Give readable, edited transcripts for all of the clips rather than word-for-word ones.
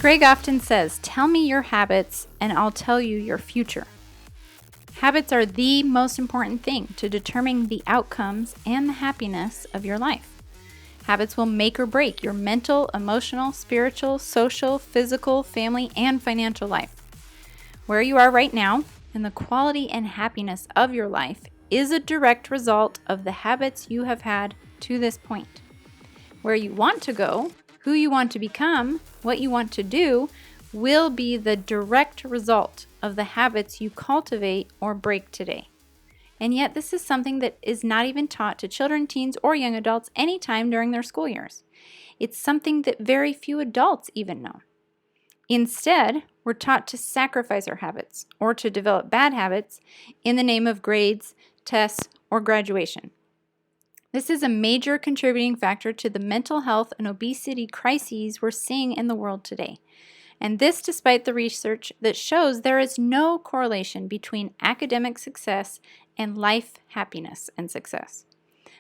Greg often says, "Tell me your habits and I'll tell you your future." Habits are the most important thing to determining the outcomes and the happiness of your life. Habits will make or break your mental, emotional, spiritual, social, physical, family, and financial life. Where you are right now and the quality and happiness of your life is a direct result of the habits you have had to this point. Where you want to go, who you want to become, what you want to do will be the direct result of the habits you cultivate or break today. And yet this is something that is not even taught to children, teens, or young adults anytime during their school years. It's something that very few adults even know. Instead, we're taught to sacrifice our habits or to develop bad habits in the name of grades, tests, or graduation. This is a major contributing factor to the mental health and obesity crises we're seeing in the world today. And this despite the research that shows there is no correlation between academic success and life happiness and success.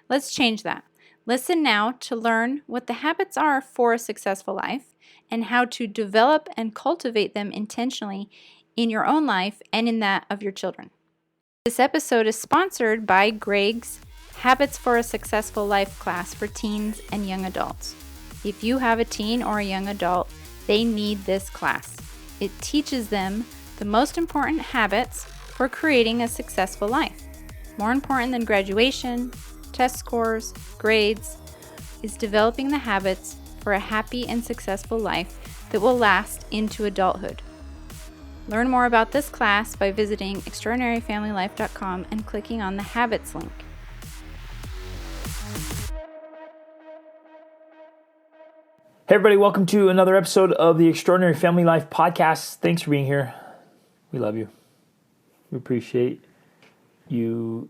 Let's change that. Listen now to learn what the habits are for a successful life and how to develop and cultivate them intentionally in your own life and in that of your children. This episode is sponsored by Greg's Habits for a Successful Life class for teens and young adults. If you have a teen or a young adult, they need this class. It teaches them the most important habits for creating a successful life. More important than graduation, test scores, grades, is developing the habits for a happy and successful life that will last into adulthood. Learn more about this class by visiting extraordinaryfamilylife.com and clicking on the Habits link. Hey everybody, welcome to another episode of the Extraordinary Family Life Podcast. Thanks for being here. We love you. We appreciate you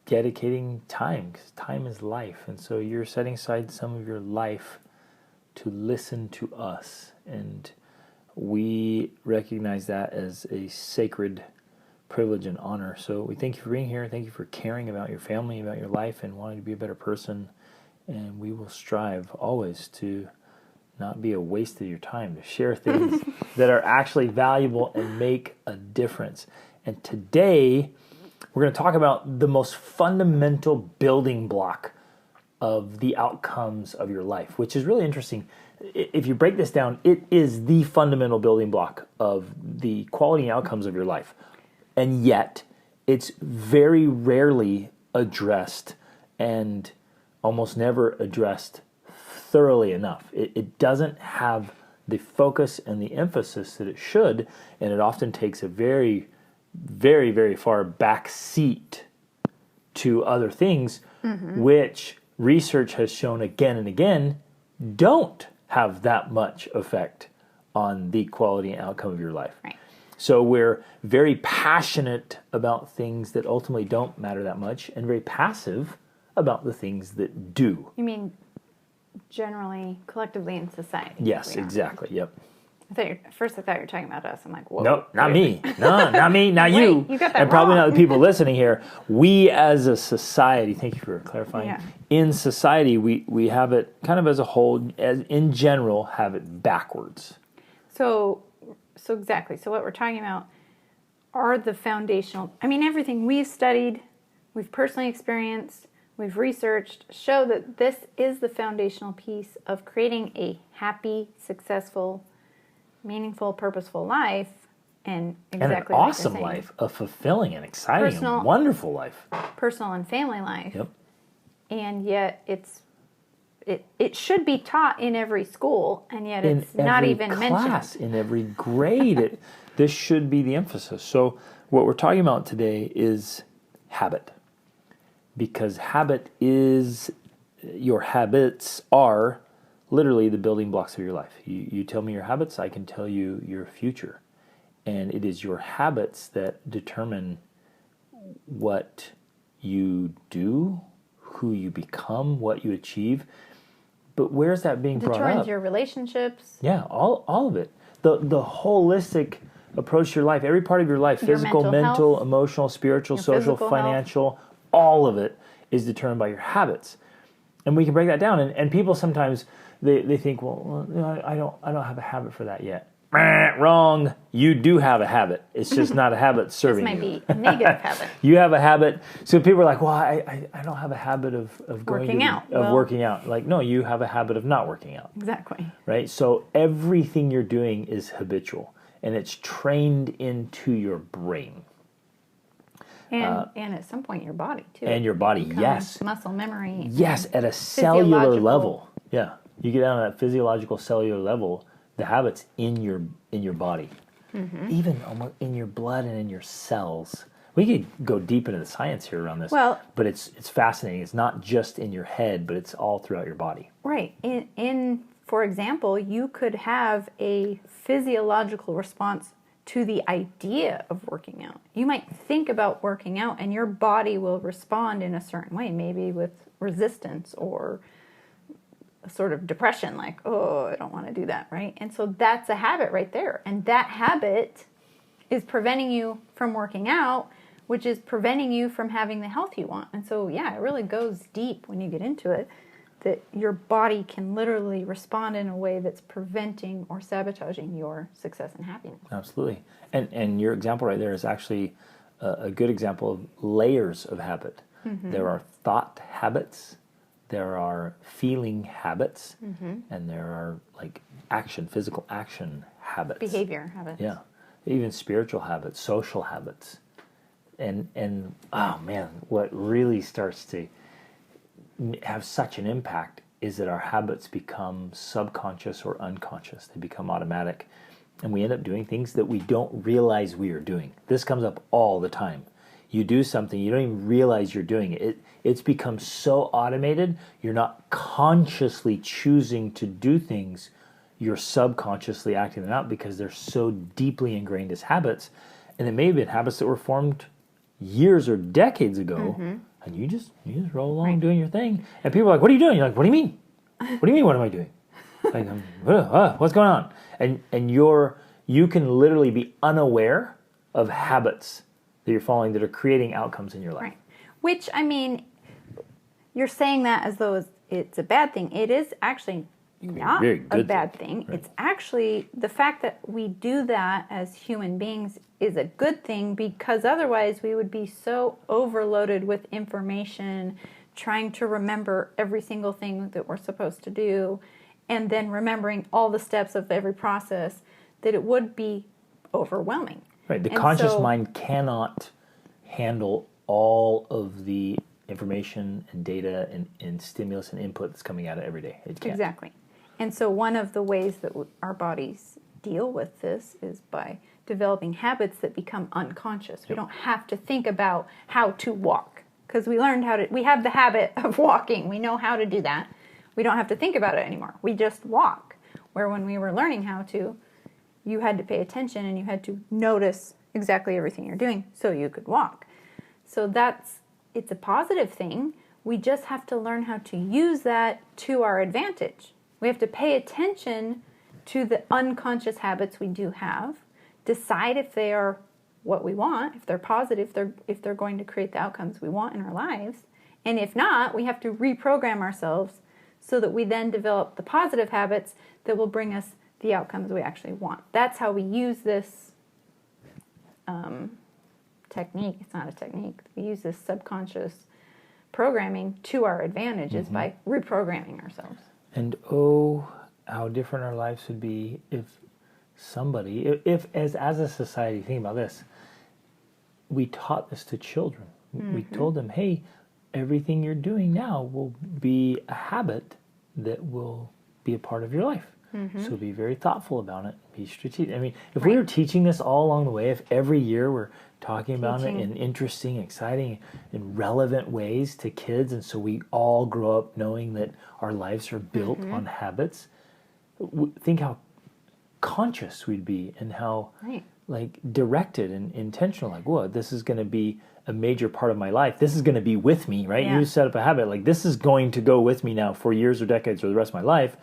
dedicating time, because time is life. And so you're setting aside some of your life to listen to us. And we recognize that as a sacred privilege and honor. So we thank you for being here. Thank you for caring about your family, about your life, and wanting to be a better person. And we will strive always to not be a waste of your time, to share things that are actually valuable and make a difference. And today, we're going to talk about the most fundamental building block of the outcomes of your life, which is really interesting. If you break this down, it is the fundamental building block of the quality and outcomes of your life. And yet, it's very rarely addressed and almost never addressed thoroughly enough. It doesn't have the focus and the emphasis that it should, and it often takes a very, very, very far back seat to other things, which research has shown again and again don't have that much effect on the quality and outcome of your life. Right. So we're very passionate about things that ultimately don't matter that much, and very passive about the things that do. You mean generally, collectively in society? Yes, exactly. Yep. At first I thought you were talking about us. I'm like, whoa. No, not me. No, not me. Not you. Wait, you got that and probably wrong. not the people listening here. We as a society, thank you for clarifying. Yeah. In society, we have it kind of as a whole, as in general, have it backwards. So exactly. So what we're talking about are the foundational, everything we've studied, we've personally experienced, we've researched, show that this is the foundational piece of creating a happy, successful, meaningful, purposeful life, and exactly and an like awesome you're saying, life, a fulfilling and exciting Personal- and wonderful life. personal and family life. Yep. And yet it should be taught in every school, and yet it's in not every even class, mentioned. in every grade. This should be the emphasis. So what we're talking about today is habit. Because your habits are literally the building blocks of your life. You tell me your habits, I can tell you your future. And it is your habits that determine what you do, who you become, what you achieve. But where's that being brought up? Determines your relationships. Yeah, all of it. The holistic approach to your life, every part of your life, Your physical, mental health, emotional, spiritual, your social, physical financial, all of it is determined by your habits. And we can break that down. And people sometimes they think, well, I don't have a habit for that yet. Wrong. You do have a habit. It's just not a habit serving This you. might be a negative habit. You have a habit. So people are like, well, I don't have a habit of going Working out. working out. Like, no, you have a habit of not working out. Exactly. Right? So everything you're doing is habitual, and it's trained into your brain. And at some point your body too. And your body, yes. Muscle memory. Yes, at a cellular level. Yeah. You get down to that physiological cellular level, the habits in your body. Even almost in your blood and in your cells. We could go deep into the science here around this. Well, but it's fascinating. It's not just in your head, but it's all throughout your body. Right. In for example, you could have a physiological response to the idea of working out. You might think about working out and your body will respond in a certain way, maybe with resistance or a sort of depression, like, oh, I don't want to do that, right? And so that's a habit right there. And that habit is preventing you from working out, which is preventing you from having the health you want. And so, yeah, it really goes deep when you get into it, that your body can literally respond in a way that's preventing or sabotaging your success and happiness. Absolutely. And your example right there is actually a good example of layers of habit. There are thought habits, there are feeling habits, and there are like physical action habits. Behavior habits. Yeah. Even spiritual habits, social habits. And oh man, what really starts to have such an impact is that our habits become subconscious or unconscious. They become automatic. And we end up doing things that we don't realize we are doing. This comes up all the time. You do something, you don't even realize you're doing it. It's become so automated, you're not consciously choosing to do things. You're subconsciously acting them out because they're so deeply ingrained as habits. And it may have been habits that were formed years or decades ago. And you just roll along doing your thing. And people are like, what are you doing? You're like, what do you mean? What do you mean, what am I doing? Like, what's going on? And you can literally be unaware of habits that you're following that are creating outcomes in your life. Right. Which, I mean, you're saying that as though it's a bad thing. It is actually not a bad thing. Right. It's actually the fact that we do that as human beings is a good thing, because otherwise we would be so overloaded with information, trying to remember every single thing that we're supposed to do, and then remembering all the steps of every process, that it would be overwhelming. Right. The conscious mind cannot handle all of the information and data and stimulus and input that's coming at it every day. It can't. Exactly. And so one of the ways that our bodies deal with this is by developing habits that become unconscious. We don't have to think about how to walk, because we have the habit of walking. We know how to do that. We don't have to think about it anymore. We just walk. Where when we were learning how to, you had to pay attention and you had to notice exactly everything you're doing so you could walk. So it's a positive thing. We just have to learn how to use that to our advantage. We have to pay attention to the unconscious habits we do have, decide if they are what we want, if they're positive, if they're going to create the outcomes we want in our lives. And if not, we have to reprogram ourselves so that we then develop the positive habits that will bring us the outcomes we actually want. That's how we use this technique. It's not a technique. We use this subconscious programming to our advantages by reprogramming ourselves. And oh, how different our lives would be if somebody, as a society, think about this, we taught this to children. We told them, hey, everything you're doing now will be a habit that will be a part of your life. So be very thoughtful about it. Be strategic. I mean, if we were teaching this all along the way, if every year we're talking about it in interesting, exciting, and relevant ways to kids, and so we all grow up knowing that our lives are built on habits, think how conscious we'd be and how like directed and intentional. Like, whoa, this is going to be a major part of my life. This is going to be with me, right? You set up a habit. Like, this is going to go with me now for years or decades or the rest of my life.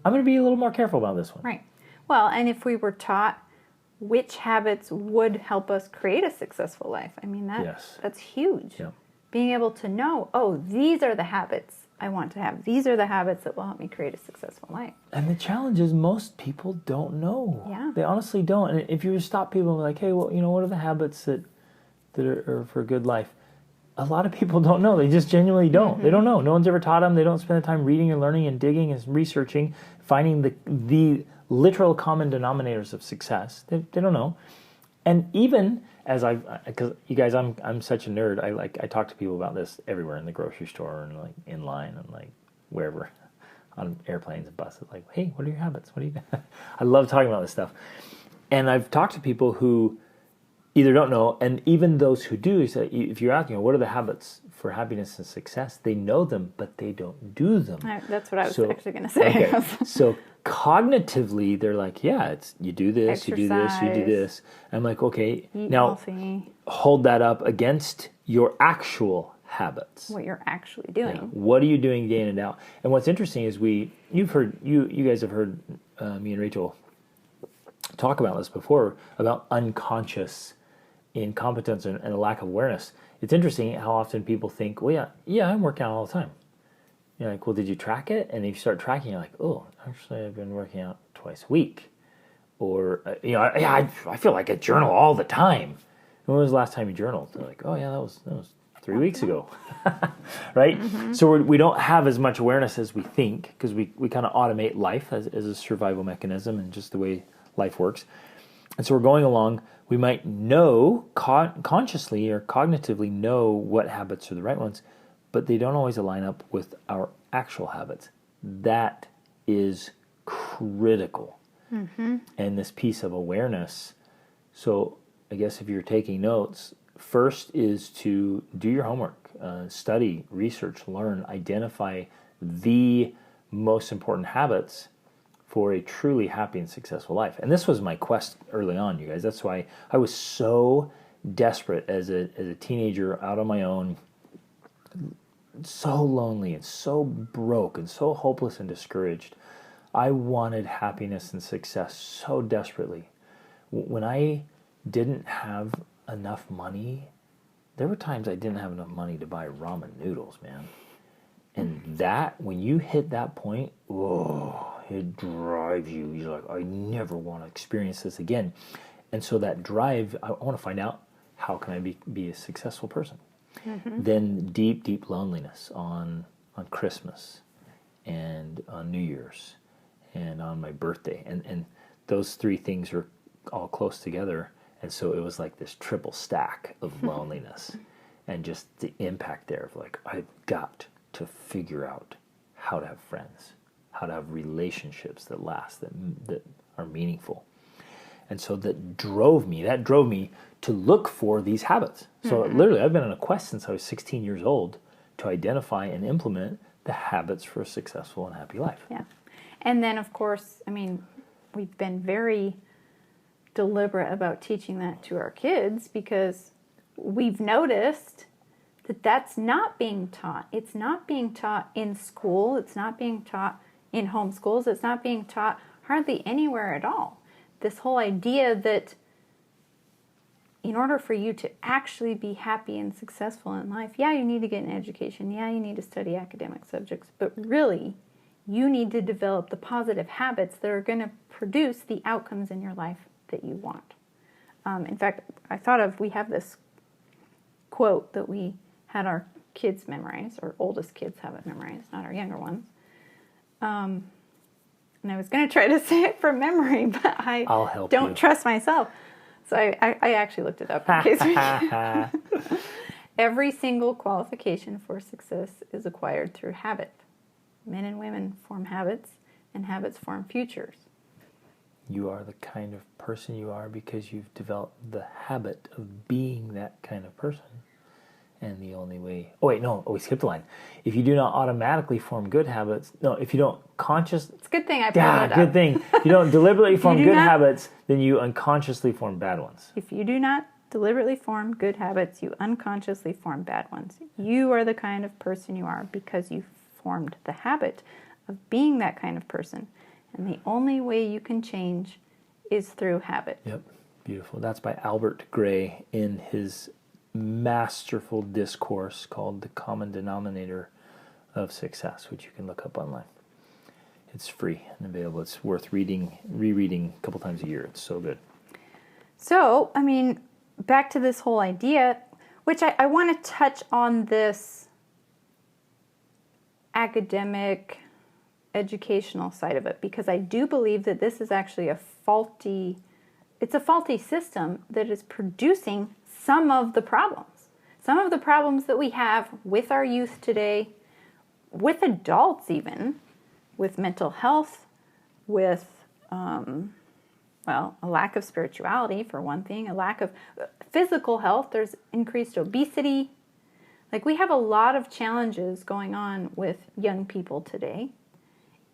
I'm going to be a little more careful about this one. Right. Well, and if we were taught which habits would help us create a successful life, I mean, that's huge. Yeah. Being able to know, oh, these are the habits I want to have. These are the habits that will help me create a successful life. And the challenge is most people don't know. Yeah. They honestly don't. And if you stop people and be like, hey, well, what are the habits that are for a good life? A lot of people don't know. They just genuinely don't. They don't know. No one's ever taught them. They don't spend the time reading and learning and digging and researching, finding the literal common denominators of success. They don't know. And even as because you guys, I'm such a nerd. I talk to people about this everywhere, in the grocery store and like in line and like wherever, on airplanes and buses. Like, hey, what are your habits? What do you? I love talking about this stuff. And I've talked to people who either don't know, and even those who do, say, if you're asking, what are the habits for happiness and success? They know them, but they don't do them. That's what I was actually going to say. Okay. So cognitively, they're like, yeah, it's you do this, Exercise, you do this, you do this. I'm like, okay, eat now healthy. Hold that up against your actual habits. What you're actually doing. Yeah. What are you doing day in and out? And what's interesting is you guys have heard me and Rachel talk about this before, about unconscious incompetence and a lack of awareness. It's interesting how often people think, well, yeah, I'm working out all the time. You're like, well, did you track it? And if you start tracking, you're like, oh, actually, I've been working out twice a week. Or, I feel like I journal all the time. When was the last time you journaled? They're like, oh, yeah, that was 3 weeks ago. Right? Mm-hmm. So we don't have as much awareness as we think, because we kind of automate life as a survival mechanism and just the way life works. And so we're going along. We might know consciously or cognitively know what habits are the right ones, but they don't always align up with our actual habits. That is critical. Mm-hmm. And this piece of awareness. So I guess if you're taking notes, first is to do your homework, study, research, learn, identify the most important habits for a truly happy and successful life. And this was my quest early on, you guys. That's why I was so desperate as a teenager, out on my own, so lonely and so broke and so hopeless and discouraged. I wanted happiness and success so desperately. When I didn't have enough money, there were times I didn't have enough money to buy ramen noodles, man. And that, when you hit that point, it drives you. You're like, I never want to experience this again. And so that drive, I want to find out, how can I be a successful person? Mm-hmm. Then deep, deep loneliness on Christmas and on New Year's and on my birthday. And those three things are all close together. And so it was like this triple stack of loneliness and just the impact there of like, I've got to figure out how to have friends, how to have relationships that last, that are meaningful. And so that drove me to look for these habits. So literally, I've been on a quest since I was 16 years old to identify and implement the habits for a successful and happy life. Yeah. And then, of course, I mean, we've been very deliberate about teaching that to our kids, because we've noticed that that's not being taught. It's not being taught in school. It's not being taught in homeschools. It's not being taught hardly anywhere at all. This whole idea that in order for you to actually be happy and successful in life, yeah, you need to get an education. Yeah, you need to study academic subjects. But really, you need to develop the positive habits that are going to produce the outcomes in your life that you want. In fact, we have this quote that we had our kids memorize, our oldest kids have it memorized, not our younger ones. And I was going to try to say it from memory, but I'll help don't you. Trust myself. So I actually looked it up in case we Every single qualification for success is acquired through habit. Men and women form habits, and habits form futures. You are the kind of person you are because you've developed the habit of being that kind of person. And the only way... we skipped a line. If you do not automatically form good habits... No, if you don't It's a good thing I put it up. Good thing. If you don't deliberately form good habits, then you unconsciously form bad ones. If you do not deliberately form good habits, you unconsciously form bad ones. You are the kind of person you are because you formed the habit of being that kind of person. And the only way you can change is through habit. Yep, beautiful. That's by Albert Gray in his masterful discourse called The Common Denominator of Success, which you can look up online. It's free and available. It's worth rereading a couple times a year. It's so good. So, I mean, back to this whole idea, which I want to touch on this academic, educational side of it, because I do believe that this is actually a faulty system that is producing some of the problems. Some of the problems that we have with our youth today, with adults even, with mental health, with, a lack of spirituality, for one thing, a lack of physical health. There's increased obesity. Like, we have a lot of challenges going on with young people today.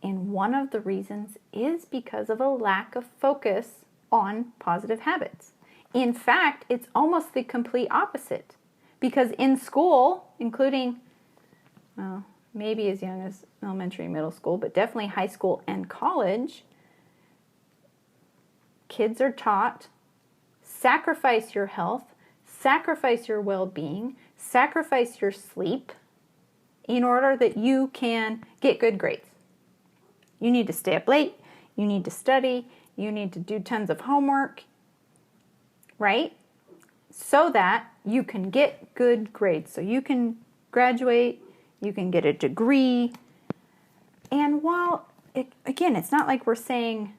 And one of the reasons is because of a lack of focus on positive habits. In fact, it's almost the complete opposite. Because in school, including, maybe as young as elementary, middle school, but definitely high school and college, kids are taught, sacrifice your health, sacrifice your well-being, sacrifice your sleep in order that you can get good grades. You need to stay up late, you need to study, you need to do tons of homework, right? So that you can get good grades, so you can graduate, you can get a degree. And while, it's not like we're saying,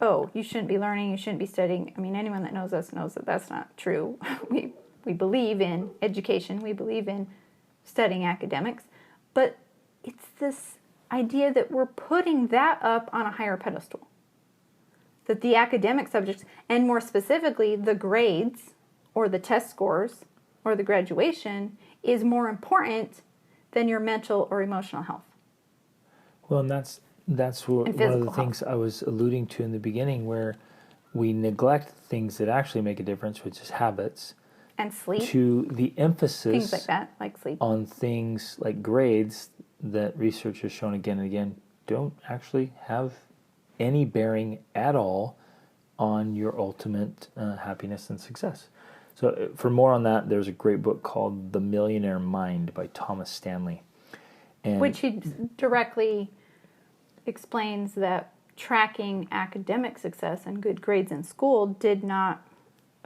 oh, you shouldn't be learning, you shouldn't be studying. I mean, anyone that knows us knows that that's not true. We believe in education, we believe in studying academics, but it's this idea that we're putting that up on a higher pedestal. That the academic subjects, and more specifically the grades or the test scores or the graduation, is more important than your mental or emotional health. Well, and that's one of the things I was alluding to in the beginning, where we neglect things that actually make a difference, which is habits. And sleep. To the emphasis things like that, like sleep. On things like grades that research has shown again and again don't actually have any bearing at all on your ultimate happiness and success. So for more on that, there's a great book called The Millionaire Mind by Thomas Stanley. Which he directly explains that tracking academic success and good grades in school did not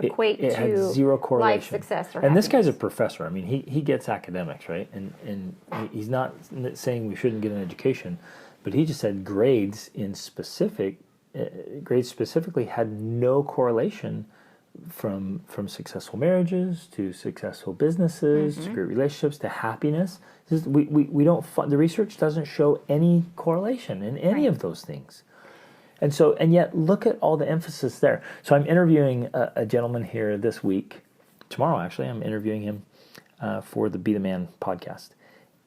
equate it had to zero correlation. Life success or and happiness. This guy's a professor. I mean, he gets academics, right? And he's not saying we shouldn't get an education, but he just said grades specifically had no correlation from successful marriages to successful businesses, to great relationships, to happiness. We don't. The research doesn't show any correlation in any of those things. And yet look at all the emphasis there. So I'm interviewing a gentleman here this week. Tomorrow, actually, I'm interviewing him for the Be the Man podcast.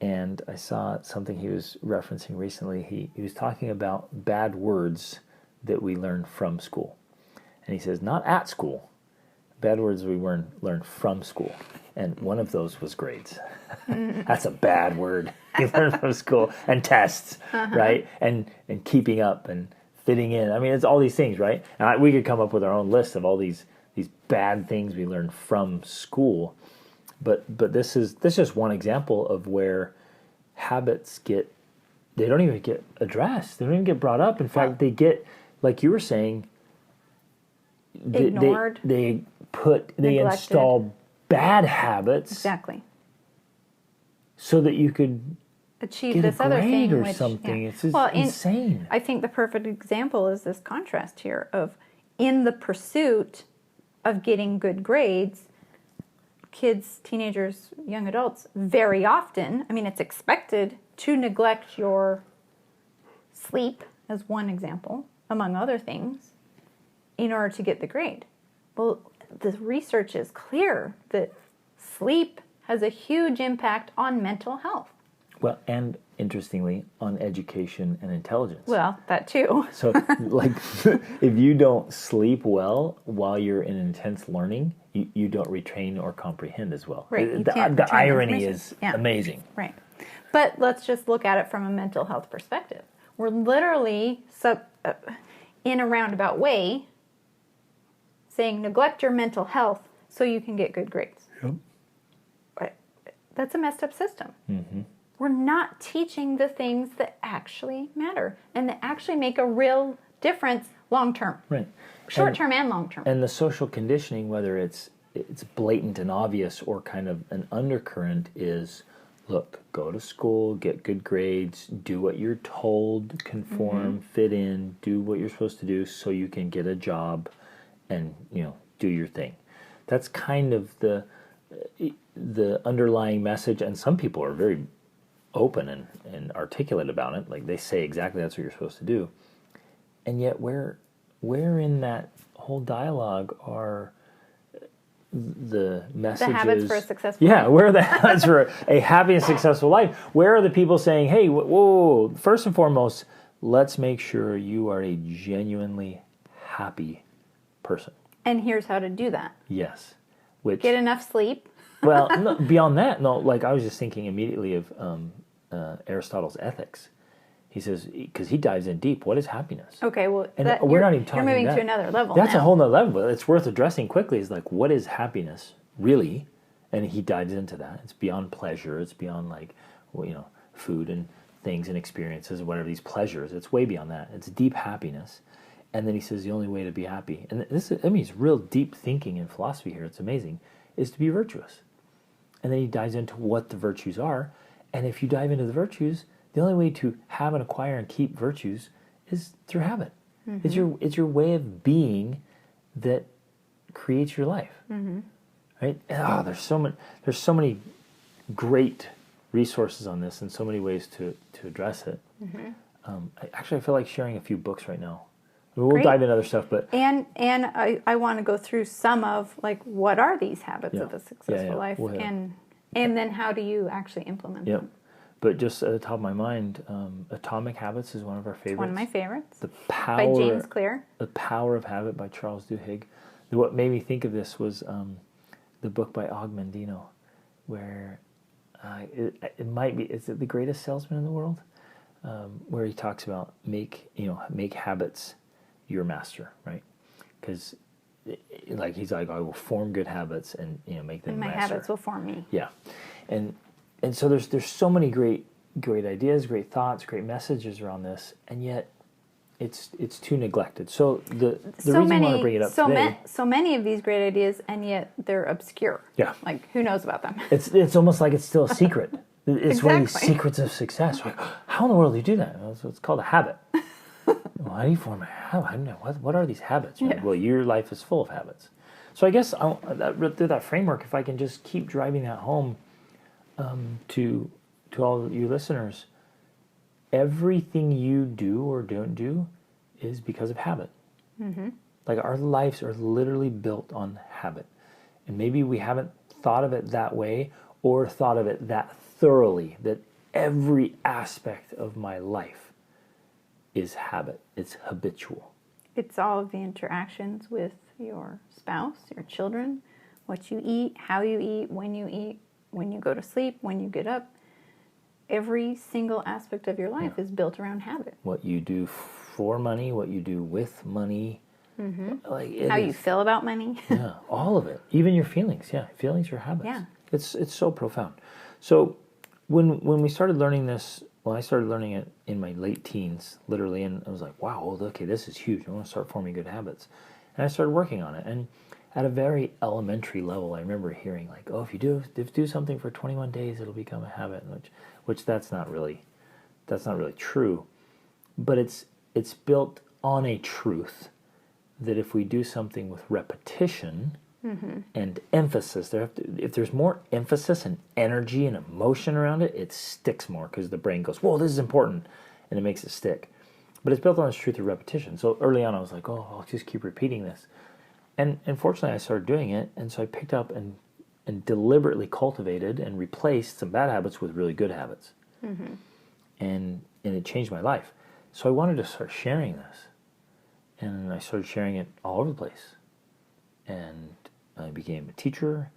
And I saw something he was referencing recently. He was talking about bad words that we learn from school. And he says, not at school. Bad words we learn from school. And one of those was grades. That's a bad word you learn from school. And tests, right? And keeping up and fitting in. I mean, it's all these things, right? And we could come up with our own list of all these bad things we learn from school. But this is just one example of where habits they don't even get addressed. They don't even get brought up. In fact, they get, like you were saying, ignored. They install bad habits. Exactly. So that you could achieve get this a other grade thing, or something. It's just insane. I think the perfect example is this contrast here of, in the pursuit of getting good grades, kids, teenagers, young adults, very often, I mean, it's expected to neglect your sleep, as one example, among other things, in order to get the grade. Well, the research is clear that sleep has a huge impact on mental health. Well, and interestingly, on education and intelligence. Well, that too. So, like, if you don't sleep well while you're in intense learning, you don't retain or comprehend as well. Right. The irony is amazing. Right. But let's just look at it from a mental health perspective. We're literally, in a roundabout way, saying neglect your mental health so you can get good grades. Yep. That's a messed up system. Mm-hmm. we're not teaching the things that actually matter and that actually make a real difference long term. Right. Short term and long term. And the social conditioning, whether it's blatant and obvious or kind of an undercurrent, is, look, go to school, get good grades, do what you're told, conform, fit in, do what you're supposed to do so you can get a job and, do your thing. That's kind of the underlying message, and some people are very open and articulate about it. Like, they say exactly that's what you're supposed to do. And yet where in that whole dialogue are the messages? The habits for a successful life. life. Where are the habits for a happy and successful life? Where are the people saying, hey, whoa, first and foremost, let's make sure you are a genuinely happy person. And here's how to do that. Yes. Get enough sleep. Well, no, beyond that, like, I was just thinking immediately of Aristotle's Ethics. He says, because he dives in deep, what is happiness? Okay, well, and we're not even talking. You're moving to another level. That's now. a whole nother level, but it's worth addressing quickly. Is like, what is happiness really? And he dives into that. It's beyond pleasure. It's beyond, like, food and things and experiences and whatever, these pleasures. It's way beyond that. It's deep happiness. And then he says the only way to be happy, and it's real deep thinking and philosophy here. It's amazing, is to be virtuous. And then he dives into what the virtues are. And if you dive into the virtues, the only way to have and acquire and keep virtues is through habit. Mm-hmm. It's your way of being that creates your life, right? And, there's so many great resources on this, and so many ways to address it. Mm-hmm. I feel like sharing a few books right now. We'll dive into other stuff, but I want to go through some of, like, what are these habits of a successful life, and then how do you actually implement them? But just at the top of my mind, Atomic Habits is one of our favorites. It's one of my favorites. By James Clear. The Power of Habit by Charles Duhigg. What made me think of this was the book by Og Mandino, where it might be, is it The Greatest Salesman in the World? Where he talks about make habits your master, right? Because, like, he's like, I will form good habits and make them and my master. habits will form me. Yeah, and so there's so many great ideas, great thoughts, great messages around this, and yet it's too neglected. So the reason I want to bring it up today, so many of these great ideas, and yet they're obscure. Yeah, like, who knows about them? It's almost like it's still a secret. It's one of these Exactly. secrets of success. Like, how in the world do you do that? So it's called a habit. Well, how do you form a habit? I don't know. What are these habits? Yeah. Well, your life is full of habits. So I guess through that framework, if I can just keep driving that home to all you listeners, everything you do or don't do is because of habit. Mm-hmm. Like, our lives are literally built on habit. And maybe we haven't thought of it that way, or thought of it that thoroughly, that every aspect of my life is habit. It's habitual. It's all of the interactions with your spouse, your children, what you eat, how you eat, when you go to sleep, when you get up. Every single aspect of your life is built around habit. What you do for money, what you do with money. Mm-hmm. Like, how you feel about money. Yeah, all of it. Even your feelings. Yeah, feelings are habits. Yeah. It's so profound. So when we started learning this, I started learning it in my late teens, literally, and I was like, wow, okay, this is huge. I want to start forming good habits. And I started working on it. And at a very elementary level, I remember hearing, like, oh, if you do something for 21 days, it'll become a habit, which that's not really true. But it's built on a truth that if we do something with repetition and emphasis, if there's more emphasis and energy and emotion around it, it sticks more, because the brain goes, whoa, this is important, and it makes it stick. But it's built on this truth of repetition. So early on, I was like, oh, I'll just keep repeating this. And fortunately, I started doing it, and so I picked up and deliberately cultivated and replaced some bad habits with really good habits. Mm-hmm. And it changed my life. So I wanted to start sharing this. And I started sharing it all over the place. And I became a teacher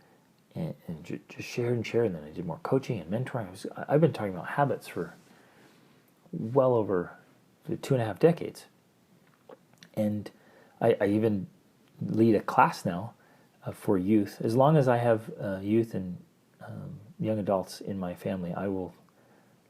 and just shared. And then I did more coaching and mentoring. I've been talking about habits for well over 2.5 decades. And I even lead a class now for youth. As long as I have youth and young adults in my family, I will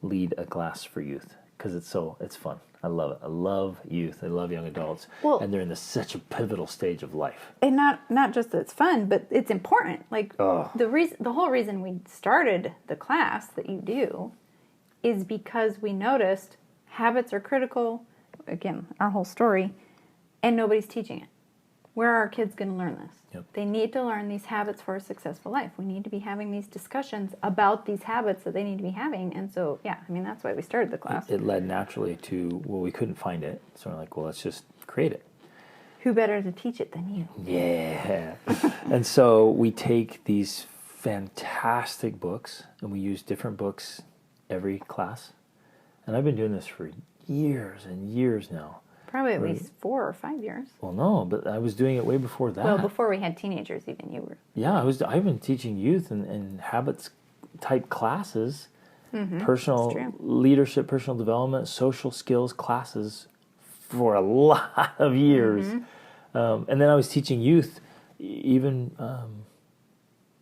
lead a class for youth because it's fun. I love it. I love youth. I love young adults, Well, and they're in such a pivotal stage of life. and not just that it's fun, but it's important. Like Oh. the whole reason we started the class that you do is because we noticed habits are critical. Again, our whole story, and nobody's teaching it. Where are our kids going to learn this? Yep. They need to learn these habits for a successful life. We need to be having these discussions about these habits that they need to be having. And so, yeah, I mean, that's why we started the class. It led naturally to, well, we couldn't find it. So we're like, well, let's just create it. Who better to teach it than you? Yeah. And so we take these fantastic books and we use different books every class. And I've been doing this for years and years now. Probably at least 4 or 5 years. Well, no, but I was doing it way before that. Well, before we had teenagers, even you were. Yeah, I've been teaching youth and habits type classes, personal leadership, personal development, social skills classes for a lot of years. And then I was teaching youth even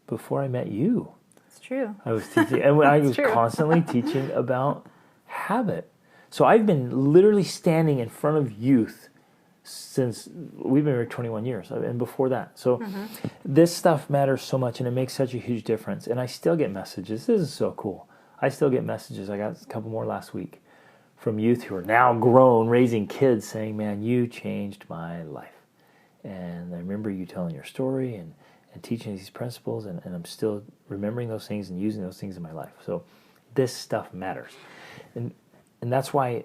before I met you. It's true. I was teaching, and I was true. constantly teaching about habit. So I've been literally standing in front of youth since we've been married 21 years, and before that. So this stuff matters so much, and it makes such a huge difference. And I still get messages. This is so cool. I still get messages. I got a couple more last week from youth who are now grown, raising kids, saying, "Man, you changed my life. And I remember you telling your story and teaching these principles, and I'm still remembering those things and using those things in my life." So this stuff matters. And that's why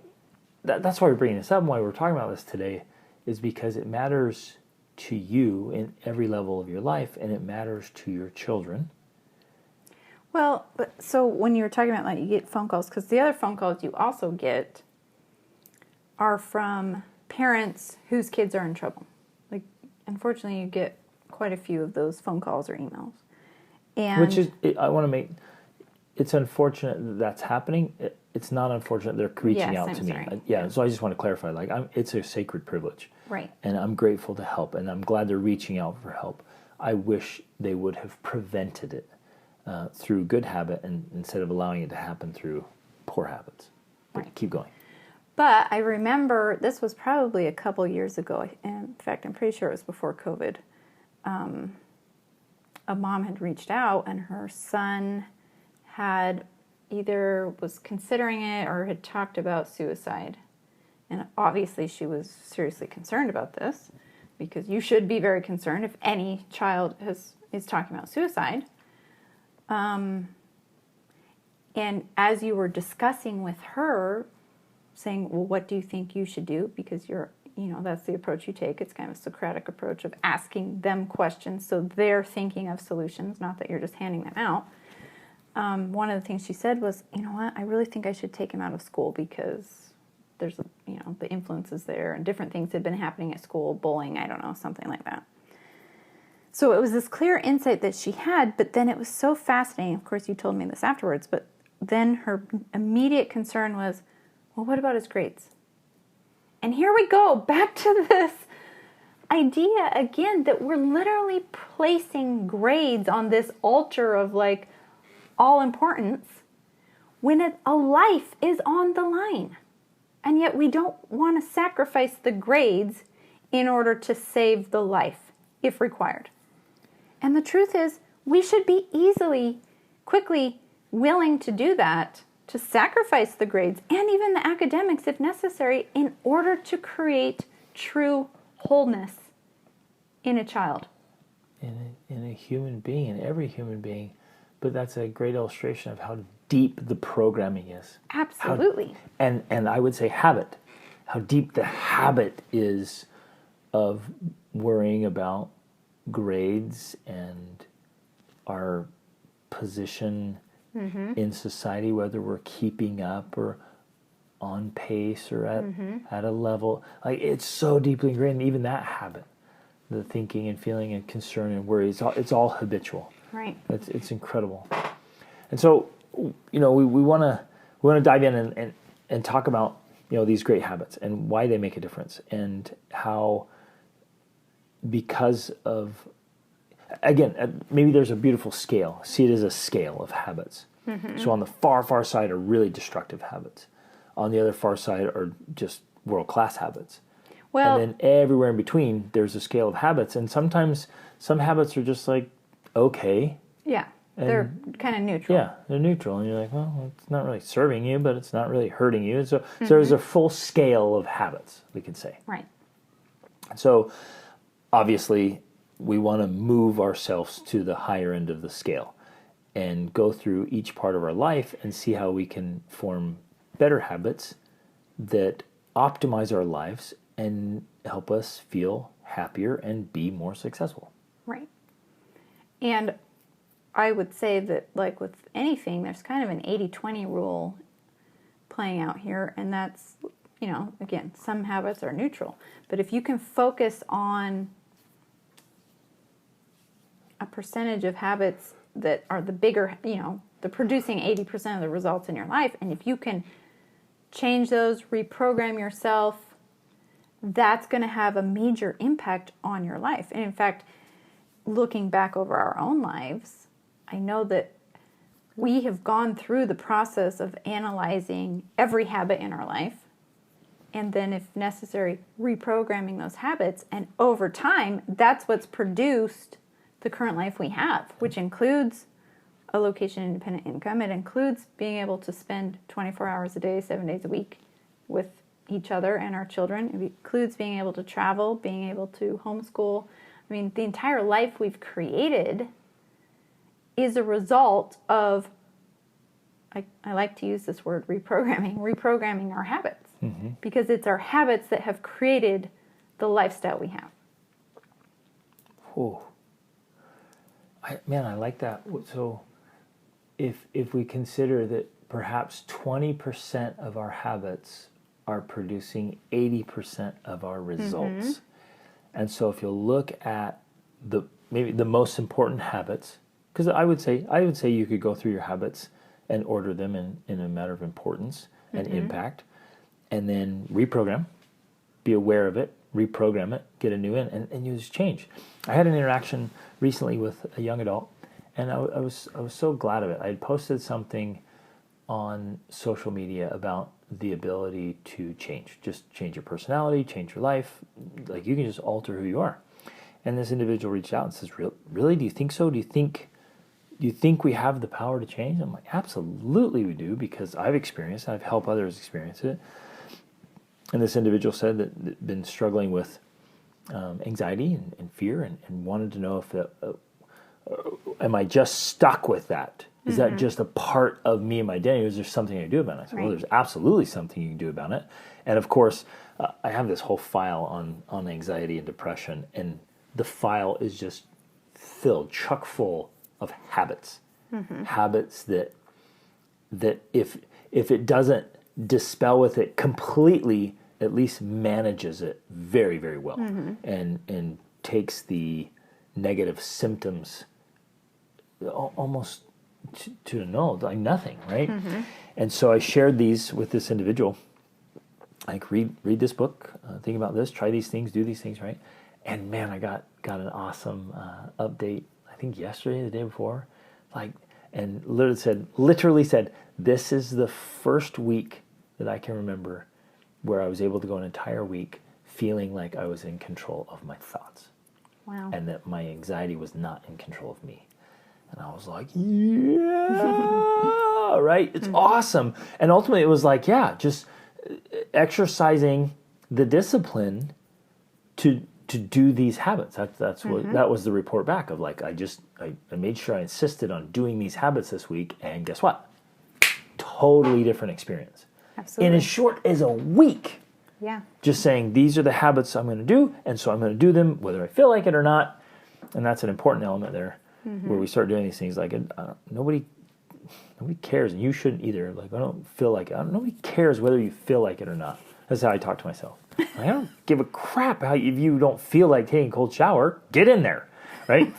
we're bringing this up and why we're talking about this today is because it matters to you in every level of your life, and it matters to your children. Well, but so when you were talking about like you get phone calls, because the other phone calls you also get are from parents whose kids are in trouble. Like, unfortunately, you get quite a few of those phone calls or emails. And Which is, I want to make, it's unfortunate that that's happening. It's not unfortunate they're reaching out to me. So I just want to clarify, like, it's a sacred privilege. Right. And I'm grateful to help, and I'm glad they're reaching out for help. I wish they would have prevented it through good habit and instead of allowing it to happen through poor habits. But Right. Keep going. But I remember this was probably a couple years ago. In fact, I'm pretty sure it was before COVID. A mom had reached out, and her son had either was considering it or had talked about suicide. And obviously she was seriously concerned about this, because you should be very concerned if any child is talking about suicide. And as you were discussing with her, saying, well, what do you think you should do? Because that's the approach you take. It's kind of a Socratic approach of asking them questions so they're thinking of solutions, not that you're just handing them out. One of the things she said was, you know what, I really think I should take him out of school because there's, the influences there and different things had been happening at school, bullying, I don't know, something like that. So it was this clear insight that she had, but then it was so fascinating. Of course, you told me this afterwards, but then her immediate concern was, well, what about his grades? And here we go, back to this idea again that we're literally placing grades on this altar of like all importance when a life is on the line. And yet we don't want to sacrifice the grades in order to save the life, if required. And the truth is, we should be quickly willing to do that, to sacrifice the grades and even the academics if necessary in order to create true wholeness in a child. In a human being, in every human being. But that's a great illustration of how deep the programming is. Absolutely. And I would say habit. How deep the habit is of worrying about grades and our position in society, whether we're keeping up or on pace or at a level. Like, it's so deeply ingrained, even that habit, the thinking and feeling and concern and worry, it's all habitual. Right. It's incredible. And so, we want to dive in and talk about, these great habits and why they make a difference, and how, because of, again, maybe there's a beautiful scale. See it as a scale of habits. So on the far, far side are really destructive habits. On the other far side are just world-class habits. Well, And then everywhere in between, there's a scale of habits. And sometimes some habits are just like, okay. yeah, they're kind of neutral. Yeah, they're neutral. And you're like, well, it's not really serving you, but it's not really hurting you. So there's a full scale of habits, we could say. Right. So obviously, we want to move ourselves to the higher end of the scale and go through each part of our life and see how we can form better habits that optimize our lives and help us feel happier and be more successful. Right. And I would say that, like with anything, there's kind of an 80-20 rule playing out here, and that's, again, some habits are neutral. But if you can focus on a percentage of habits that are the bigger, the producing 80% of the results in your life, and if you can change those, reprogram yourself, that's going to have a major impact on your life. And in fact, looking back over our own lives, I know that we have gone through the process of analyzing every habit in our life, and then, if necessary, reprogramming those habits. And over time, that's what's produced the current life we have, which includes a location-independent income. It includes being able to spend 24 hours a day, 7 days a week with each other and our children. It includes being able to travel, being able to homeschool. I mean, the entire life we've created is a result of, I like to use this word, reprogramming our habits. Because it's our habits that have created the lifestyle we have. Oh, I like that. So if we consider that perhaps 20% of our habits are producing 80% of our results. And so if you'll look at maybe the most important habits, because I would say you could go through your habits and order them in a matter of importance and impact, and then reprogram, be aware of it, reprogram it, get a new in, and use change. I had an interaction recently with a young adult, and I was so glad of it. I had posted something on social media about the ability to change. Just change your personality, change your life. Like, you can just alter who you are. And this individual reached out and says, really? Do you think so? Do you think we have the power to change? I'm like, absolutely we do, because I've experienced it. I've helped others experience it. And this individual said that they'd been struggling with anxiety and fear and wanted to know if am I just stuck with that? Is that just a part of me and my identity? Or is there something I can do about it? I said, well, there's absolutely something you can do about it. And of course, I have this whole file on anxiety and depression, and the file is just filled, chock full of habits. Habits that if it doesn't dispel with it completely, at least manages it very, very well, and takes the negative symptoms almost to null, like nothing, right? And so I shared these with this individual. Like, read this book, think about this, try these things, do these things, right? And man, I got an awesome update, I think yesterday, the day before, and literally said, this is the first week that I can remember where I was able to go an entire week feeling like I was in control of my thoughts. Wow. And that my anxiety was not in control of me. And I was like, yeah, right? It's awesome. And ultimately it was like, yeah, just exercising the discipline to do these habits. That's what that was the report back of, like, I made sure I insisted on doing these habits this week, and guess what? Totally different experience. Absolutely. In as short as a week. Yeah. Just saying, these are the habits I'm going to do, and so I'm going to do them whether I feel like it or not. And that's an important element there, where we start doing these things. Like, nobody cares, and you shouldn't either. Like, I don't feel like it. Nobody cares whether you feel like it or not. That's how I talk to myself. I don't give a crap if you don't feel like taking a cold shower. Get in there, right?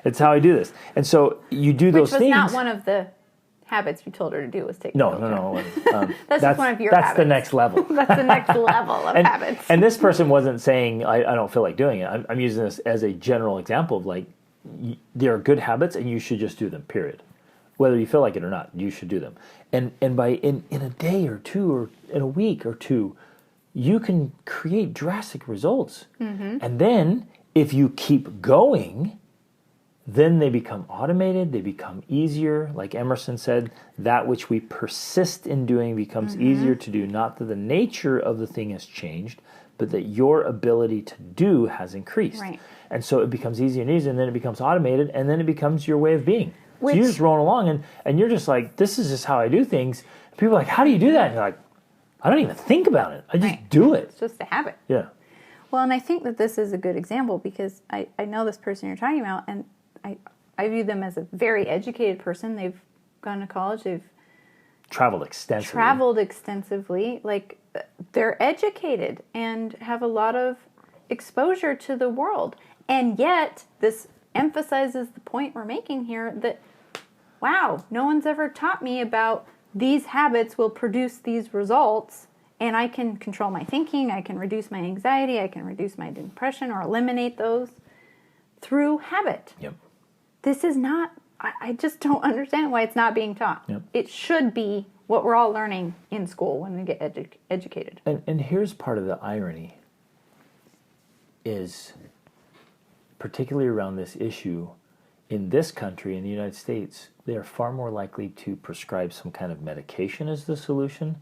It's how I do this. And so you do those things. Which was not one of the habits you told her to do, was take a cold shower. No. That's just one of your habits. That's the next level. That's the next level of habits. And this person wasn't saying, I don't feel like doing it. I'm using this as a general example of, like, there are good habits and you should just do them, period. whether you feel like it or not, you should do them. And by in a day or two or in a week or two, you can create drastic results. And then if you keep going, then they become automated, they become easier. Like Emerson said, that which we persist in doing becomes easier to do. Not that the nature of the thing has changed, but that your ability to do has increased. Right. And so it becomes easier and easier, and then it becomes automated, and then it becomes your way of being. So Which, you're just rolling along, and you're just like, this is just how I do things. And people are like, how do you do that? And you're like, I don't even think about it. I just do it. it's just a habit. Yeah. Well, and I think that this is a good example because I know this person you're talking about, and I view them as a very educated person. They've gone to college. They've Traveled extensively. Like, they're educated and have a lot of exposure to the world. And yet, this emphasizes the point we're making here that, wow, no one's ever taught me about these habits will produce these results, and I can control my thinking, I can reduce my anxiety, I can reduce my depression or eliminate those through habit. Yep. This is not, I just don't understand why it's not being taught. Yep. It should be what we're all learning in school when we get educated. And here's part of the irony is, particularly around this issue, in this country, in the United States, they are far more likely to prescribe some kind of medication as the solution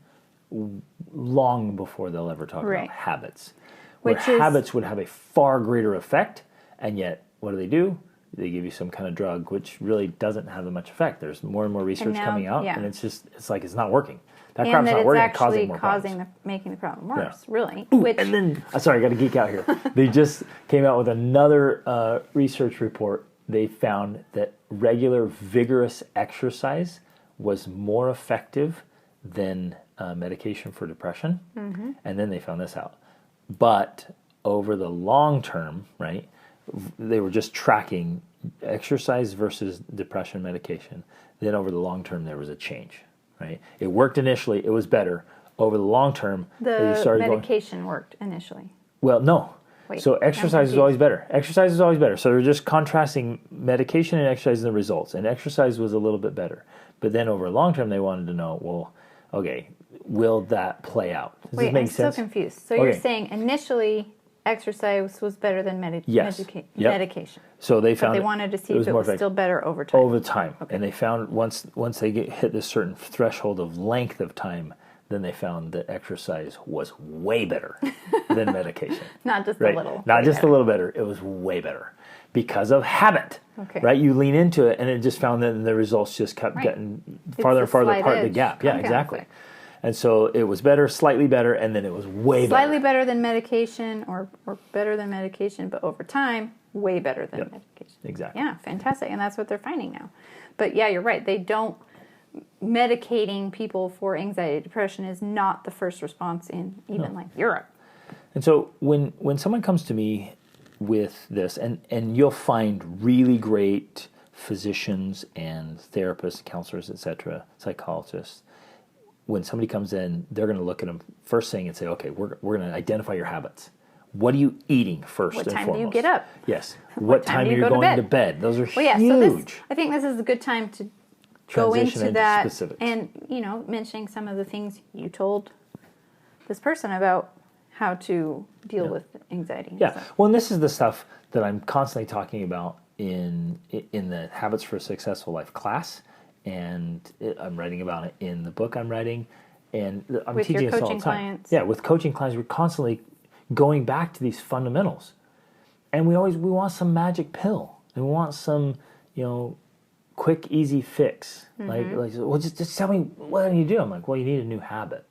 long before they'll ever talk about habits. Where habits would have a far greater effect, and yet, what do? They give you some kind of drug, which really doesn't have that much effect. There's more and more research coming out, and it's like it's not working. That crap's not working, it's causing more problems. Making the problem worse, really. Ooh, and then, sorry, I got to geek out here. They just came out with another research report. They found that regular, vigorous exercise was more effective than medication for depression. And then they found this out. But over the long term, right, they were just tracking exercise versus depression medication. Then over the long term, there was a change, right? It worked initially. It was better. Over the long term, the medication worked initially. Well, no. So exercise is always better. Exercise is always better. So they're just contrasting medication and exercise and the results. And exercise was a little bit better. But then over long term, they wanted to know, well, okay, will that play out? Does this make sense? I'm so confused. So you're saying initially exercise was better than medication. So they found they wanted to see if it was still better over time. Over time. Okay. And they found once they hit this certain threshold of length of time, then they found that exercise was way better than medication. Not just a little. Not just a little better. It was way better because of habit. Okay. Right? You lean into it, and it just found that the results just kept getting farther and farther apart the gap. Yeah, exactly. And so it was better, slightly better, and then it was way better. Slightly better than medication or better than medication, but over time, way better than medication. Exactly. Yeah, fantastic. And that's what they're finding now. But yeah, you're right. They don't... Medicating people for anxiety, depression is not the first response in even like Europe. And so when someone comes to me with this, and you'll find really great physicians and therapists, counselors, etc., psychologists, when somebody comes in, they're going to look at them first thing and say, okay, we're going to identify your habits. What are you eating first and foremost? What time do you get up? Yes. What time are you going to bed? Those are huge. So I think this is a good time to go into that specifics. And, mentioning some of the things you told this person about how to deal with anxiety. Yeah. Well, and this is the stuff that I'm constantly talking about in the Habits for a Successful Life class, and I'm writing about it in the book I'm writing, and I'm with teaching your this all coaching the time. Clients. Yeah, with coaching clients, we're constantly going back to these fundamentals, and we want some magic pill, and we want some, quick, easy fix. Like, well, just tell me what do you do? I'm like, well, you need a new habit.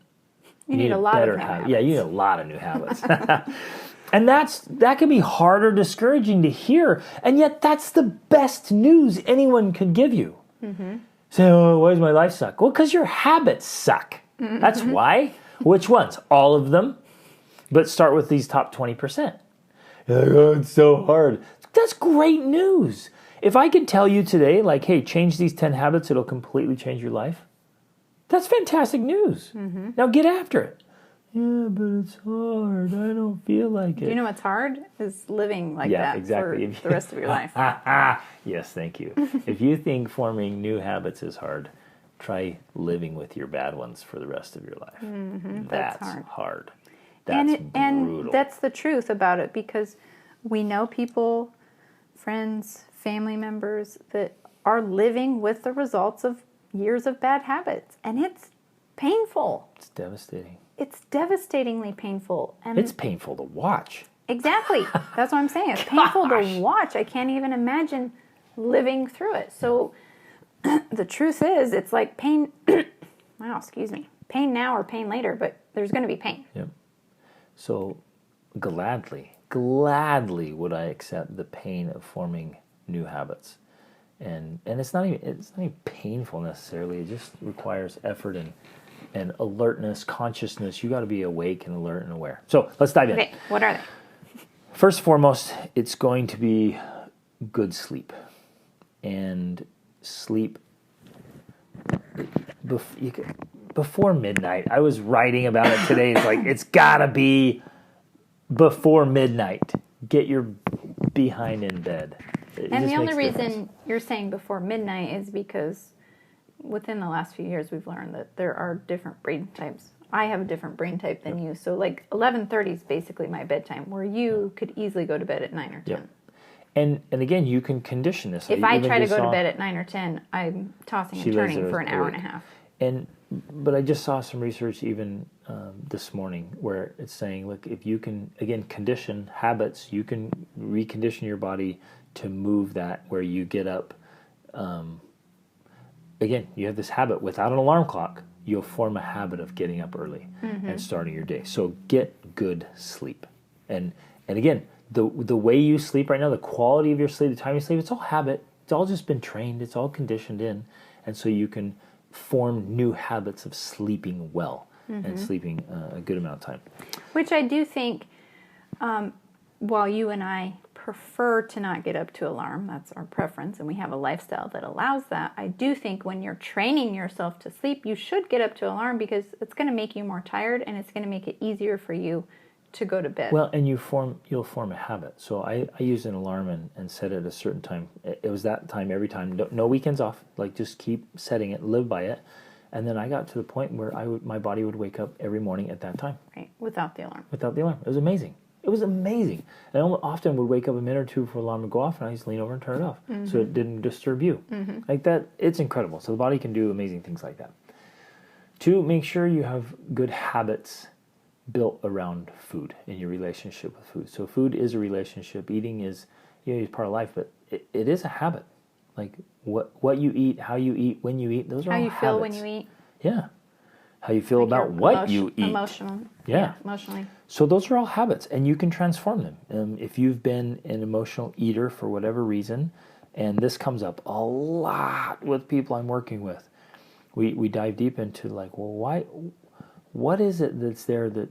You need a lot of new habits. Yeah, you need a lot of new habits. And that can be hard or discouraging to hear, and yet that's the best news anyone could give you. Say, oh, why does my life suck? Well, because your habits suck. That's why. Which ones? All of them. But start with these top 20%. You're like, oh, it's so hard. That's great news. If I could tell you today, like, hey, change these 10 habits, it'll completely change your life. That's fantastic news. Now get after it. Yeah, but it's hard. I don't feel like it. Do you know what's hard? Is living like that exactly. for the rest of your life. Yes, thank you. If you think forming new habits is hard, try living with your bad ones for the rest of your life. That's hard. That's brutal. And that's the truth about it, because we know people, friends, family members that are living with the results of years of bad habits, and it's painful. It's devastating. It's devastatingly painful. And it's painful to watch. Exactly. That's what I'm saying. It's painful to watch. I can't even imagine living through it. So the truth is, it's like pain. Wow, excuse me. Pain now or pain later, but there's going to be pain. Yep. So gladly would I accept the pain of forming new habits. And it's not even painful necessarily. It just requires effort and alertness, consciousness. You got to be awake and alert and aware. So let's dive in. Okay, what are they? First and foremost, it's going to be good sleep. And sleep before midnight. I was writing about it today. It's like, it's got to be before midnight. Get your behind in bed. And the only reason you're saying before midnight is because within the last few years we've learned that there are different brain types. I have a different brain type than you. So like 11:30 is basically my bedtime, where you could easily go to bed at 9 or 10. Yep. And again, you can condition this. If I try to go to bed at 9 or 10, I'm tossing and turning for an hour and a half. But I just saw some research even this morning where it's saying, look, if you can, again, condition habits, you can recondition your body to move that where you get up. Again, you have this habit without an alarm clock, you'll form a habit of getting up early and starting your day. So get good sleep. And again, the way you sleep right now, the quality of your sleep, the time you sleep, it's all habit. It's all just been trained. It's all conditioned in. And so you can form new habits of sleeping well and sleeping a good amount of time. Which I do think, while you and I prefer to not get up to alarm, that's our preference, and we have a lifestyle that allows that, I do think when you're training yourself to sleep, you should get up to alarm, because it's going to make you more tired and it's going to make it easier for you to go to bed. Well, and you'll form a habit. So I used an alarm and set it at a certain time. It was that time every time. No weekends off. Like, just keep setting it, live by it. And then I got to the point where my body would wake up every morning at that time. Right, without the alarm. Without the alarm. It was amazing. It was amazing. And I often would wake up a minute or two before the alarm would go off, and I just lean over and turn it off so it didn't disturb you. Like that, it's incredible. So the body can do amazing things like that. 2, make sure you have good habits built around food in your relationship with food. So food is a relationship. Eating is, is part of life, but it is a habit. Like what you eat, how you eat, when you eat, those are all habits. How you feel when you eat. Yeah. How you feel about what you eat. Emotionally. So those are all habits, and you can transform them. If you've been an emotional eater for whatever reason, and this comes up a lot with people I'm working with, we dive deep into like, well, what is it that's there that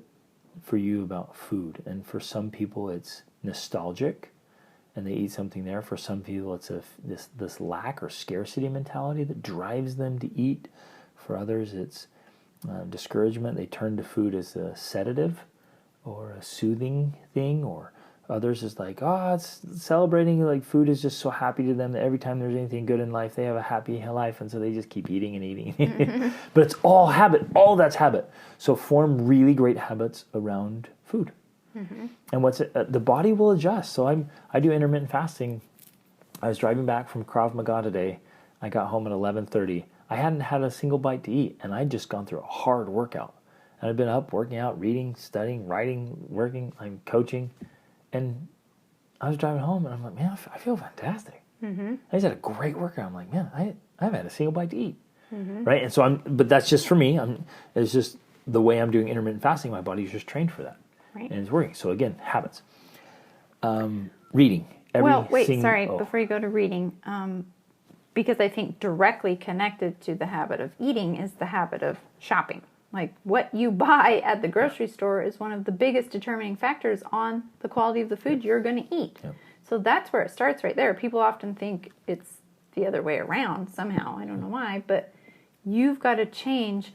for you about food? And for some people it's nostalgic, and they eat something there. For some people it's this lack or scarcity mentality that drives them to eat. For others it's discouragement. They turn to food as a sedative or a soothing thing. Or others is like, it's celebrating, like food is just so happy to them that every time there's anything good in life, they have a happy life, and so they just keep eating and eating. But it's all habit. All that's habit. So form really great habits around food. And the body will adjust. So I do intermittent fasting. I was driving back from Krav Maga today. I got home at 11:30. I hadn't had a single bite to eat, and I'd just gone through a hard workout. And I'd been up working out, reading, studying, writing, working, like coaching. And I was driving home, and I'm like, man, I feel fantastic. I just had a great workout. I'm like, man, I haven't had a single bite to eat. Right? And so but that's just for me. It's just the way I'm doing intermittent fasting. My body's just trained for that. Right. And it's working. So again, habits. Reading. Before you go to reading, because I think directly connected to the habit of eating is the habit of shopping. Like what you buy at the grocery store is one of the biggest determining factors on the quality of the food you're going to eat. Yep. So that's where it starts right there. People often think it's the other way around somehow. I don't know why, but you've got to change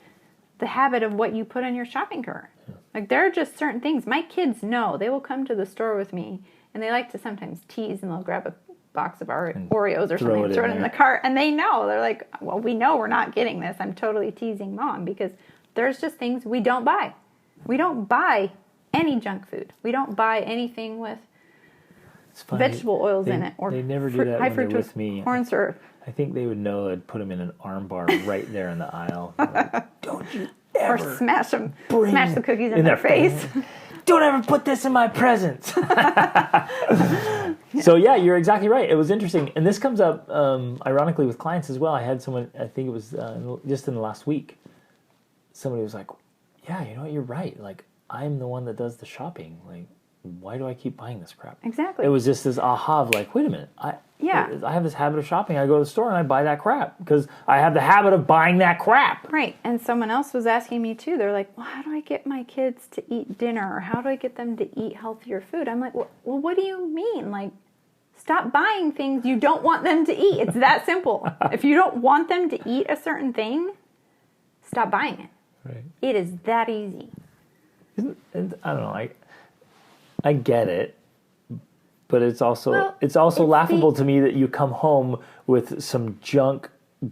the habit of what you put on your shopping cart. Like, there are just certain things. My kids know. They will come to the store with me, and they like to sometimes tease, and they'll grab a box of Oreos or something and throw it in the cart, and they know. They're like, well, we know we're not getting this. I'm totally teasing Mom, because there's just things we don't buy. We don't buy any junk food. We don't buy anything with vegetable oils in it, or they never do that high when they're fructose with me. corn syrup. I think they would know I'd put them in an arm bar right there in the aisle. Like, don't you ever Or smash the cookies in their face. Don't ever put this in my presents. So yeah, you're exactly right. It was interesting. And this comes up, ironically, with clients as well. I had someone, I think it was just in the last week, somebody was like, yeah, you know what, you're right. Like, I'm the one that does the shopping. Like, why do I keep buying this crap? Exactly. It was just this aha of like, wait a minute. I have this habit of shopping. I go to the store and I buy that crap because I have the habit of buying that crap. Right. And someone else was asking me too. They're like, well, how do I get my kids to eat dinner? Or how do I get them to eat healthier food? I'm like, well, what do you mean? Like, stop buying things you don't want them to eat. It's that simple. If you don't want them to eat a certain thing, stop buying it. Right. It is that easy. I don't know. I get it, but it's also laughable to me that you come home with some junk,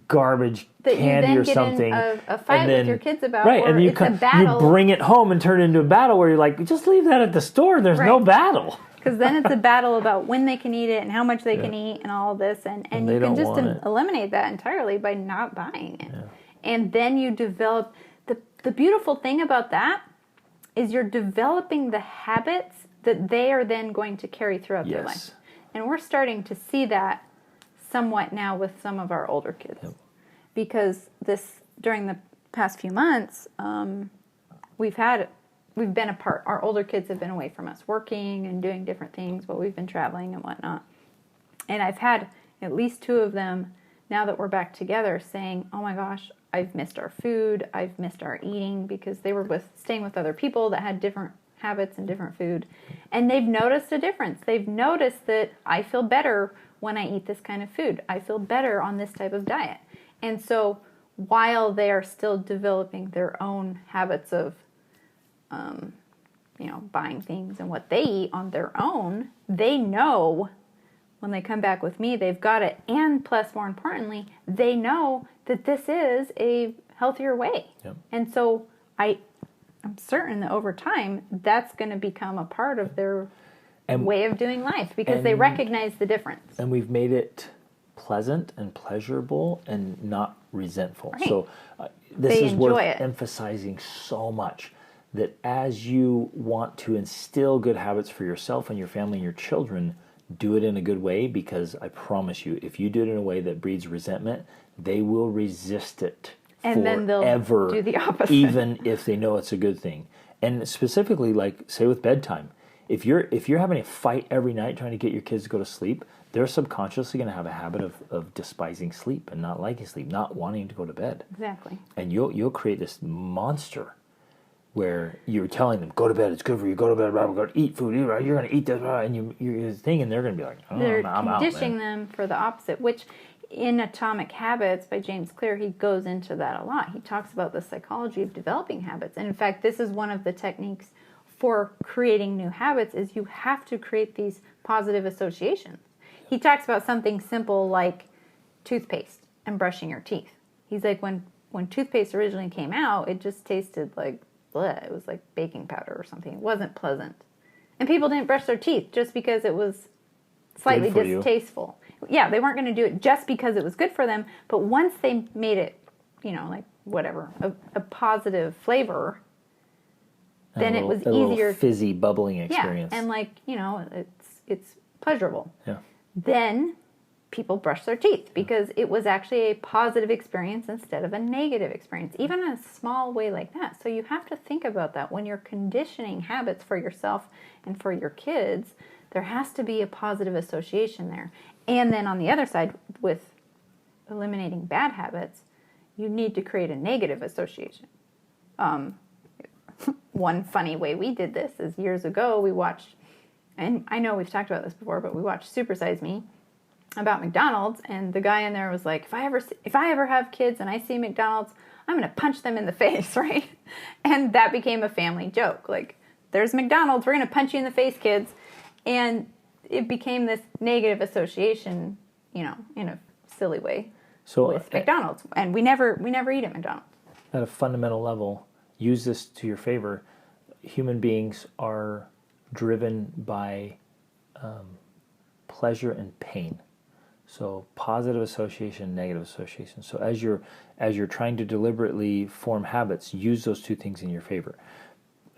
garbage, that candy or Get something, in a fight with your kids about, right? Or And you it's a battle. You bring it home and turn it into a battle where you're like, just leave that at the store. There's no battle. Because then it's a battle about when they can eat it and how much they can eat and all of this, and you can just eliminate that entirely by not buying it. Yeah. And then you develop the beautiful thing about that is you're developing the habits that they are then going to carry throughout their life. And we're starting to see that somewhat now with some of our older kids. Yep. Because during the past few months, we've been apart. Our older kids have been away from us working and doing different things, but we've been traveling and whatnot. And I've had at least two of them, now that we're back together, saying, oh my gosh, I've missed our food, I've missed our eating, because they were staying with other people that had different habits and different food. And they've noticed a difference. They've noticed that I feel better when I eat this kind of food. I feel better on this type of diet. And so while they are still developing their own habits of, buying things and what they eat on their own, they know when they come back with me, they've got it. And plus, more importantly, they know that this is a healthier way. Yep. And so I'm certain that over time, that's going to become a part of their way of doing life, because they recognize the difference. And we've made it pleasant and pleasurable and not resentful. Right. So this is worth emphasizing so much, that as you want to instill good habits for yourself and your family and your children, do it in a good way, because I promise you, if you do it in a way that breeds resentment, they will resist it and forever, then they'll do the opposite, even if they know it's a good thing. And specifically, like, say with bedtime, if you're having a fight every night trying to get your kids to go to sleep, they're subconsciously going to have a habit of despising sleep and not liking sleep, not wanting to go to bed. Exactly. And you'll create this monster where you're telling them, go to bed, it's good for you, go to bed, we're going to eat food, you're going to eat this, and you're thinking they're going to be like, oh, they're I'm out, conditioning them for the opposite, which in Atomic Habits by James Clear, he goes into that a lot. He talks about the psychology of developing habits. And in fact, this is one of the techniques for creating new habits, is you have to create these positive associations. He talks about something simple like toothpaste and brushing your teeth. He's like, when toothpaste originally came out, it just tasted like bleh. It was like baking powder or something. It wasn't pleasant. And people didn't brush their teeth just because it was slightly distasteful. Yeah, they weren't going to do it just because it was good for them, but once they made it, like whatever, a positive flavor, then it was easier. A fizzy, bubbling experience. Yeah, and it's pleasurable. Yeah. Then people brush their teeth because it was actually a positive experience instead of a negative experience, even in a small way like that. So you have to think about that when you're conditioning habits for yourself and for your kids. There has to be a positive association there. And then on the other side, with eliminating bad habits, you need to create a negative association. One funny way we did this is years ago we watched, and I know we've talked about this before, but we watched Super Size Me. about McDonald's, and the guy in there was like, if I ever have kids and I see McDonald's, I'm going to punch them in the face, right? And that became a family joke. Like, there's McDonald's, we're going to punch you in the face, kids. And it became this negative association, in a silly way with McDonald's. And we never eat at McDonald's. At a fundamental level, use this to your favor. Human beings are driven by pleasure and pain. So positive association, negative association. So as you're trying to deliberately form habits, use those two things in your favor.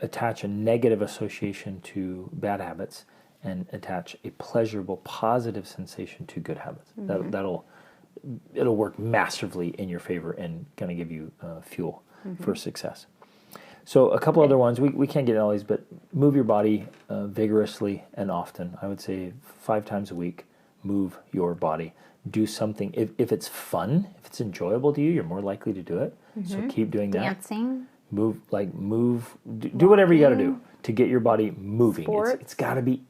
Attach a negative association to bad habits, and attach a pleasurable, positive sensation to good habits. It'll work massively in your favor and kind of give you fuel for success. So a couple other ones, we can't get in all these, but move your body vigorously and often. I would say 5 times a week. Move your body. Do something. If it's fun, if it's enjoyable to you, you're more likely to do it. So keep doing that. Dancing. Move. Do whatever you got to do to get your body moving. It's got to be.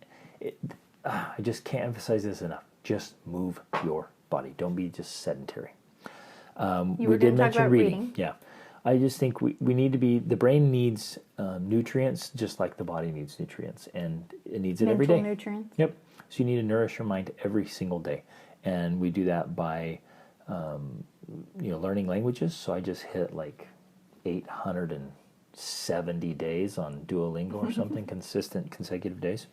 I just can't emphasize this enough. Just move your body. Don't be just sedentary. We did mention reading. Yeah. I just think we need to be, the brain needs nutrients just like the body needs nutrients, and it needs it every day. Mental nutrients. Yep. So you need to nourish your mind every single day. And we do that by, learning languages. So I just hit like 870 days on Duolingo or something, consistent, consecutive days.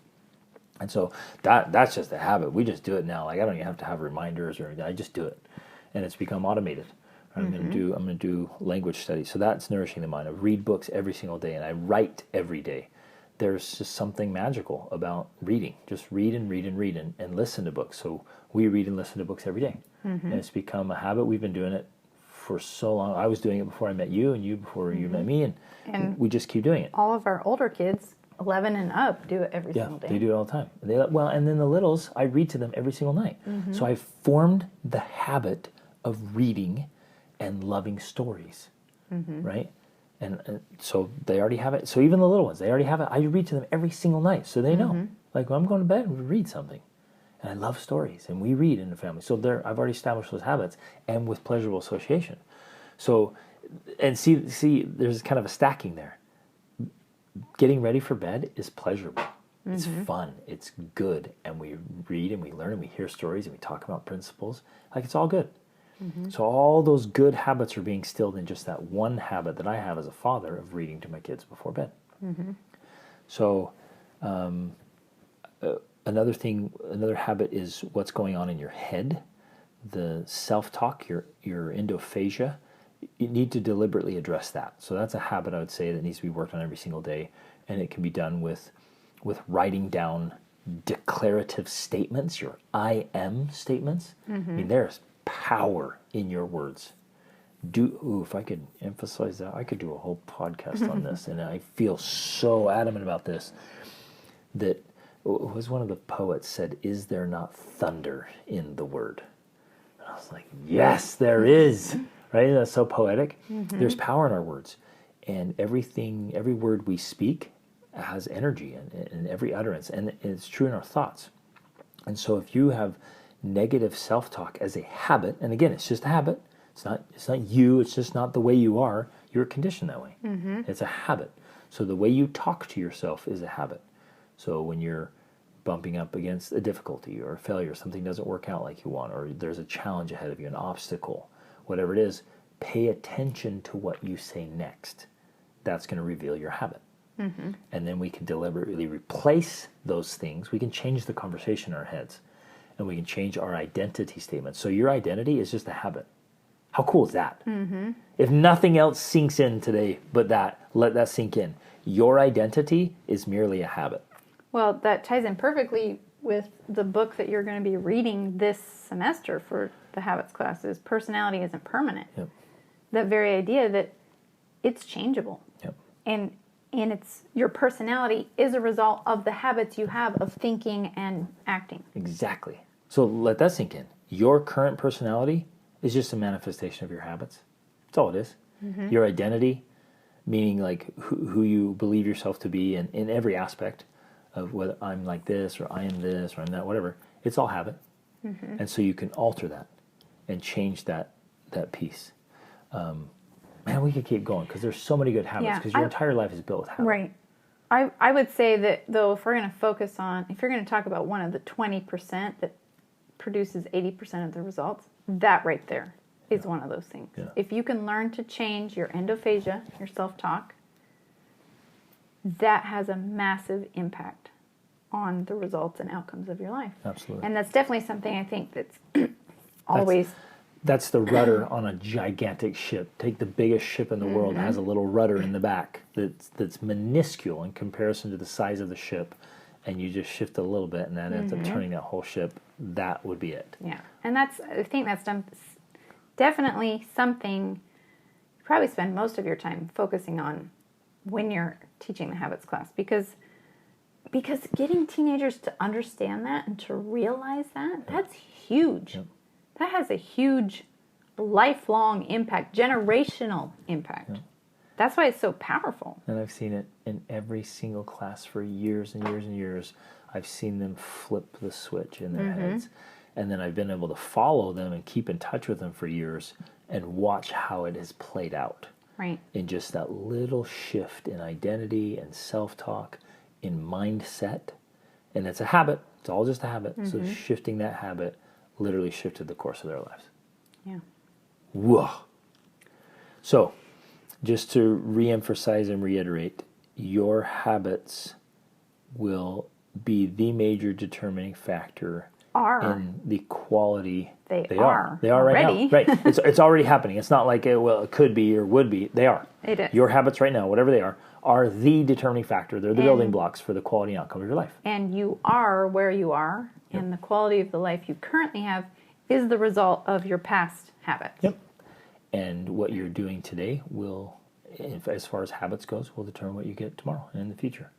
And so that's just a habit. We just do it now. Like, I don't even have to have reminders or anything. I just do it. And it's become automated. I'm going to do language studies. So that's nourishing the mind. I read books every single day, and I write every day. There's just something magical about reading. Just read and read and read and listen to books. So we read and listen to books every day. And it's become a habit. We've been doing it for so long. I was doing it before I met you, and you before you met me, and we just keep doing it. All of our older kids, 11 and up, do it every single day. Yeah, they do it all the time. And then the littles, I read to them every single night. So I've formed the habit of reading and loving stories, right? And so they already have it. So even the little ones, they already have it. I read to them every single night, so they know. Like, when I'm going to bed, we read something. And I love stories, and we read in the family. So I've already established those habits, and with pleasurable association. So, and see, there's kind of a stacking there. Getting ready for bed is pleasurable. It's fun. It's good. And we read and we learn and we hear stories and we talk about principles. Like, it's all good. So all those good habits are being instilled in just that one habit that I have as a father of reading to my kids before bed. So another habit is what's going on in your head, the self-talk, your endophagia. You need to deliberately address that. So that's a habit, I would say, that needs to be worked on every single day, and it can be done with writing down declarative statements, your I am statements. I mean, there's power in your words. If I could emphasize that, I could do a whole podcast on this, and I feel so adamant about this, that it was one of the poets said, "Is there not thunder in the word?" And I was like, yes, there is. Right? That's so poetic. There's power in our words, and every word we speak has energy in every utterance, and it's true in our thoughts. And so if you have negative self-talk as a habit, and again, it's just a habit. It's not you. It's just not the way you are. You're conditioned that way. It's a habit. So the way you talk to yourself is a habit. So when you're bumping up against a difficulty or a failure, something doesn't work out like you want, or there's a challenge ahead of you, an obstacle, whatever it is, pay attention to what you say next. That's going to reveal your habit. And then we can deliberately replace those things. We can change the conversation in our heads. And we can change our identity statement. So your identity is just a habit. How cool is that? If nothing else sinks in today but that, let that sink in. Your identity is merely a habit. Well, that ties in perfectly with the book that you're going to be reading this semester for the habits classes, Personality Isn't Permanent. Yep. That very idea that it's changeable. Yep. And it's your personality is a result of the habits you have of thinking and acting. Exactly. So let that sink in. Your current personality is just a manifestation of your habits. That's all it is. Your identity, meaning like who you believe yourself to be in every aspect of whether I'm like this or I am this or I'm that, whatever. It's all habit. And so you can alter that and change that piece. Man, we could keep going because there's so many good habits because your entire life is built with habits. Right. I would say that, though, if we're going to focus on, if you're going to talk about one of the 20% that produces 80% of the results, that right there is one of those things. Yeah. If you can learn to change your endophagia, your self-talk, that has a massive impact on the results and outcomes of your life. Absolutely. And that's definitely something I think that's always... That's the rudder on a gigantic ship. Take the biggest ship in the world, has a little rudder in the back that's minuscule in comparison to the size of the ship, and you just shift a little bit, and that ends up turning that whole ship. That would be it. Yeah, and I think that's definitely something you probably spend most of your time focusing on when you're teaching the habits class, because getting teenagers to understand that and to realize that's huge. Yep. That has a huge lifelong impact, generational impact. Yep. That's why it's so powerful. And I've seen it in every single class for years and years and years. I've seen them flip the switch in their heads. And then I've been able to follow them and keep in touch with them for years and watch how it has played out. Right. In just that little shift in identity and self-talk, in mindset. And it's a habit. It's all just a habit. So shifting that habit literally shifted the course of their lives. Yeah. Whoa. So, just to re-emphasize and reiterate, your habits will be the major determining factor in the quality. They are. They are already. right now. Right. It's already happening. It's not like it could be or would be. They are. It is. Your habits right now, whatever they are the determining factor. They're the building blocks for the quality and outcome of your life. And you are where you are, and the quality of the life you currently have is the result of your past habits. Yep. And what you're doing today will, as far as habits goes, will determine what you get tomorrow and in the future.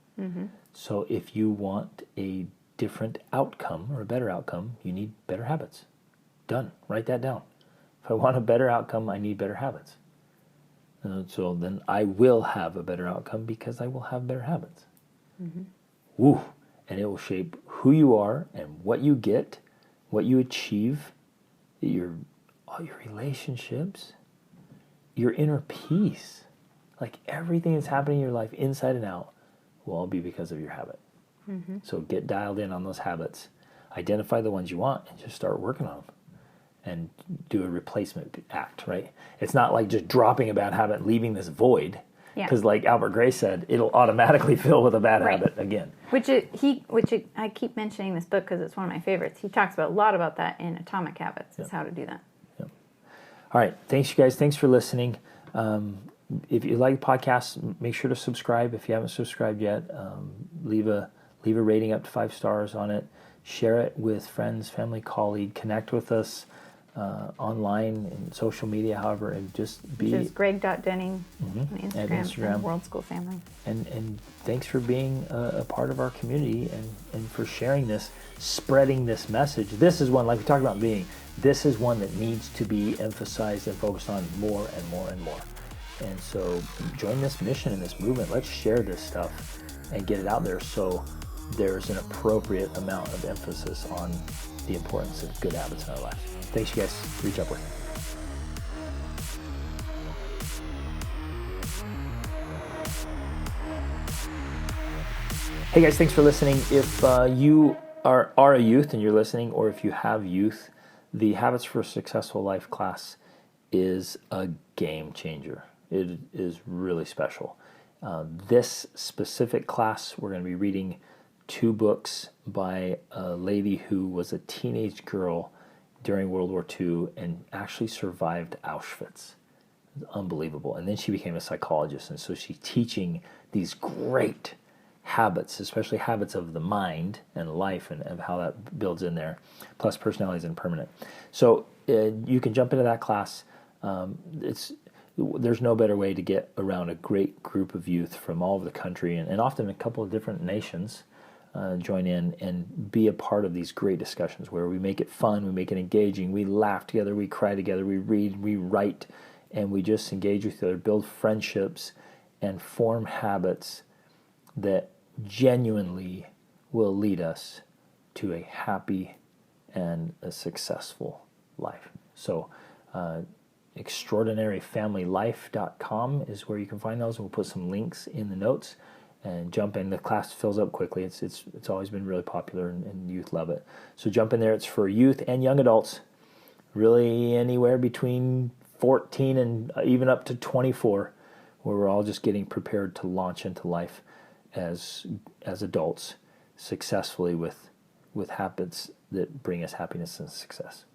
So if you want a different outcome or a better outcome, you need better habits. Done. Write that down. If I want a better outcome, I need better habits. So then I will have a better outcome because I will have better habits. Woo! And it will shape who you are and what you get, what you achieve, all your relationships, your inner peace. Like everything that's happening in your life, inside and out, will all be because of your habit. So get dialed in on those habits. Identify the ones you want and just start working on them. And do a replacement act, right? It's not like just dropping a bad habit and leaving this void. Because like Albert Gray said, it'll automatically fill with a bad habit again. I keep mentioning this book because it's one of my favorites. He talks about a lot about that in Atomic Habits, is how to do that. Yep. All right. Thanks, you guys. Thanks for listening. If you like the podcast, make sure to subscribe. If you haven't subscribed yet, leave a rating up to 5 stars on it. Share it with friends, family, colleague. Connect with us online and social media, however, and just be... Which is greg.denning on Instagram. And World School Family. And thanks for being a part of our community and for sharing this, spreading this message. This is one, like we talked about being, this is one that needs to be emphasized and focused on more and more and more. And so join this mission and this movement. Let's share this stuff and get it out there so there's an appropriate amount of emphasis on the importance of good habits in our lives. Thanks, you guys. Reach upward. Hey guys, thanks for listening. If you are a youth and you're listening, or if you have youth, the Habits for a Successful Life class is a game changer. It is really special. This specific class, we're going to be reading 2 books by a lady who was a teenage girl during World War II and actually survived Auschwitz. Unbelievable. And then she became a psychologist, and so she's teaching these great habits, especially habits of the mind and life and of how that builds in there, plus personality is impermanent. So you can jump into that class. There's no better way to get around a great group of youth from all over the country and often a couple of different nations. Join in and be a part of these great discussions where we make it fun, we make it engaging, we laugh together, we cry together, we read, we write, and we just engage with each other, build friendships, and form habits that genuinely will lead us to a happy and a successful life. So extraordinaryfamilylife.com is where you can find those. We'll put some links in the notes and jump in. The class fills up quickly. It's always been really popular and youth love it. So jump in there. It's for youth and young adults, really anywhere between 14 and even up to 24, where we're all just getting prepared to launch into life as adults successfully with habits that bring us happiness and success.